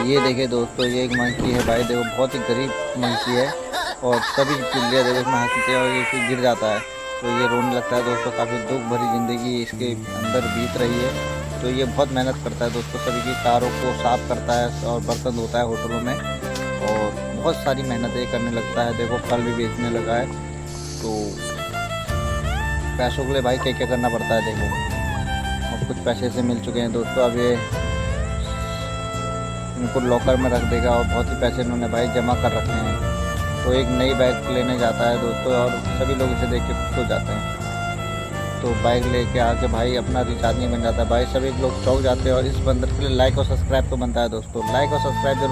ये देखिए दोस्तों, ये एक मंकी है भाई, देखो बहुत ही गरीब मंकी है। और सभी चिड़िया देखो इसमें हंसते हैं और ये फिर गिर जाता है तो ये रोने लगता है दोस्तों। काफ़ी दुख भरी ज़िंदगी इसके अंदर बीत रही है। तो ये बहुत मेहनत करता है दोस्तों, सभी की कारों को साफ़ करता है और बर्तन धोता है होटलों में। और बहुत सारी मेहनतें करने लगता है। देखो फल भी बेचने लगा है। तो पैसों के लिए भाई क्या क्या करना पड़ता है देखो। और कुछ पैसे से मिल चुके हैं दोस्तों। अब ये इनको लॉकर में रख देगा और बहुत ही पैसे इन्होंने भाई जमा कर रखे हैं। तो एक नई बाइक लेने जाता है दोस्तों और सभी लोग इसे देख के खुश हो जाते हैं। तो बाइक लेके आके भाई अपना रिचार्ज नहीं बन जाता भाई, सभी लोग चौंक जाते हैं। और इस बंदर के लिए लाइक और सब्सक्राइब तो बनता है दोस्तों, लाइक और सब्सक्राइब